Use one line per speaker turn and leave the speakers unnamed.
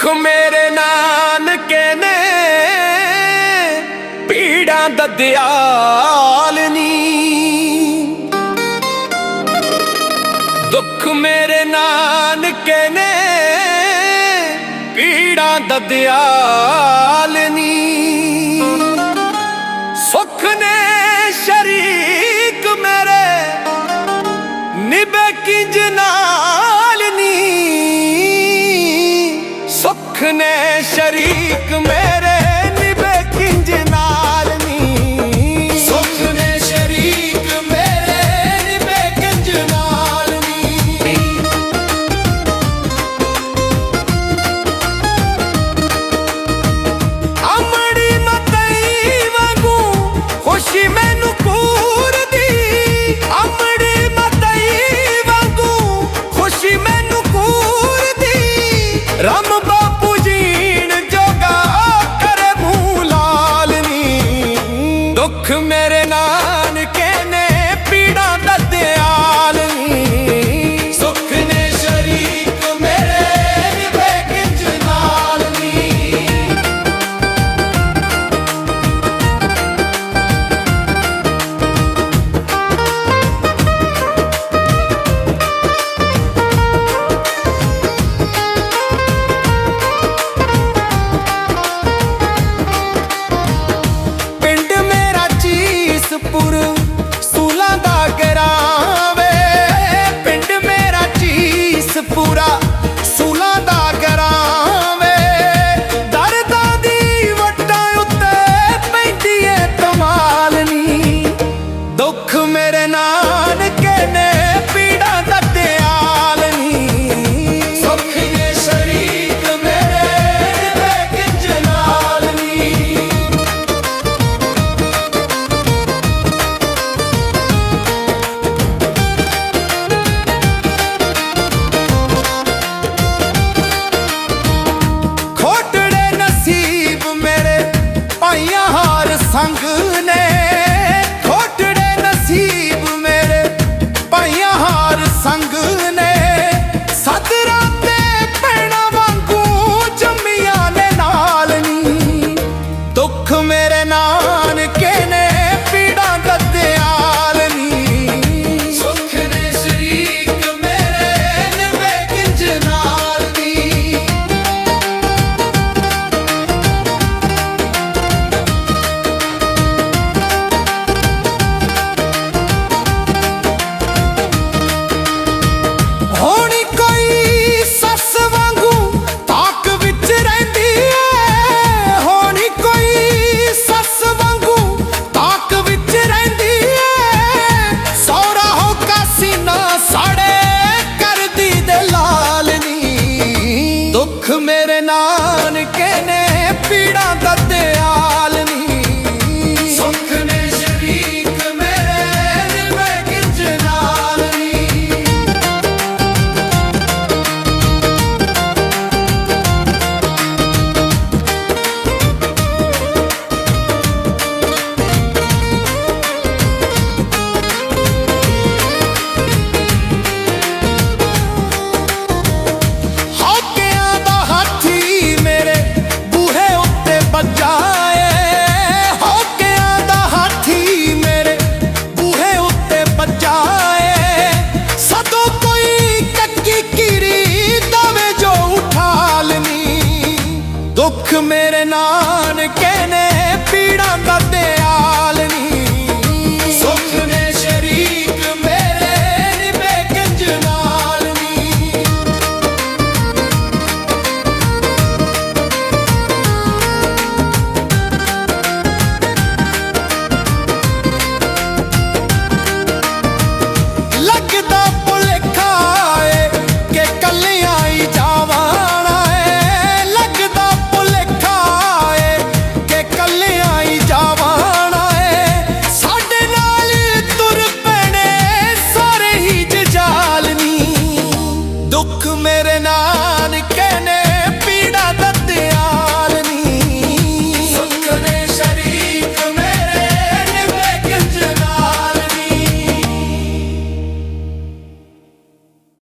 ਮੇਰੇ ਨਾਨਕੇ ਨੇ ਪੀੜਾਂ ਦਾ ਦਿਆਲ ਨੀ। ਦੁੱਖ ਮੇਰੇ ਨਾਨਕੇ ਨੇ ਪੀੜਾਂ ਦਾ ਦਿਆਲ ਨੀ। ਸੁੱਖ ਨੇ ਸ਼ਰੀਕ ਮੇਰੇ ਨਿਭੇ ਕਿੰਜ ਨਾਲ ਨੀ। ਸੁੱਖ ਨੇ ਸ਼ਰੀਕ ਮੇਰੇ ਨਿਭੇ ਕਿੰਜ ਨਾਲ ਨੀ। ਸੁੱਖ ਨੇ ਸ਼ਰੀਕ ਮੇਰੇ ਨਿਭੇ ਕਿੰਜ ਨਾਲ ਨੀ। ਅਮੜੀ ਮਤਈ ਵਾਂਗੂ ਖੁਸ਼ੀ ਮੈਨੂੰ ਪੂਰਦੀ। ਅਮੜੀ ਮਤਈ ਵਾਂਗੂ ਖੁਸ਼ੀ ਮੈਨੂੰ ਪੂਰਦੀ। ਰਮ ਬਾਪੂ ਜੀਣ ਜੋਗਾ ਕਰੇ ਮੂੰਹ ਲਾਲ ਨੀ। ਦੁੱਖ ਮੇਰੇ ਨਾਨਕੇ ਨੇ ਪੀੜਾਂ ਦਾ ਦਿਆਲ ਨੀ। ਸੁੱਖ ਨੇ ਸ਼ਰੀਕ ਮੇਰੇ ਨਿਭੇ ਕਿੰਜ ਨਾਲ ਨੀ। ਸੂਲਾਂ ਦਾ ਗਰਾਵੇ ਪਿੰਡ ਮੇਰਾ ਚੀਸਪੁਰਾ। ਸੂਲਾਂ ਦਾ ਗਰਾਵੇ ਦਰਦਾਂ ਦੀ ਵੱਟਾਂ ਉੱਤੇ ਪੈਂਦੀ ਏ ਕਮਾਲ ਨੀ। ਦੁੱਖ ਮੇਰੇ ਨਾਨਕੇ ਨੇ ਪੀੜਾਂ ਦਾ ਦਿਆਲ ਨੀ। ਸੁੱਖ ਨੇ ਸ਼ਰੀਕ ਮੇਰੇ ਨਿਭੇ ਕਿੰਜ ਨਾਲ ਨੀ। ਸੰਗ ਨੇ ਖੋਟੜੇ ਨਸੀਬ ਮੇਰੇ ਪਾਈਆਂ ਹਾਰ ਸੰਗ ਨੇ। ਸਦਰਾਂ ਤੇ ਭੈਣਾਂ ਵਾਂਗੂ ਜੰਮੀਆਂ ਨੇ ਨਾਲ ਨੀ। ਦੁੱਖ ਮੇਰੇ ਨਾਨਕੇ ਨੇ ਪੀੜਾਂ ਦਾ ਦਿਆਲ ਨੀ। ਸੁੱਖ ਨੇ ਸ਼ਰੀਕ ਮੇਰੇ ਨਿਭੇ ਕਿੰਜ ਨਾਲ ਨੀ। ਦੁੱਖ ਮੇਰੇ ਨਾਨਕੇ ਨੇ ਪੀੜਾਂ ਦਾ ਦਿਆਲ ਨੀ। ਸੁੱਖ ਨੇ ਸ਼ਰੀਕ ਮੇਰੇ ਨਿਭੇ ਕਿੰਜ ਨਾਲ ਨੀ। ਦੁੱਖ ਮੇਰੇ ਨਾਨਕੇ ਨੇ ਪੀੜਾਂ ਦਾ ਦਿਆਲ ਨੀ। ਸੁੱਖ ਨੇ ਸ਼ਰੀਕ ਮੇਰੇ ਨਿਭੇ ਕਿੰਜ ਨਾਲ ਨੀ। ਲੱਗਦਾ ਭੁਲੇਖਾ ਏ ਕਿ ਕੱਲਿਆਂ ਹੀ ਜਾਵਾਂ। ਦੁੱਖ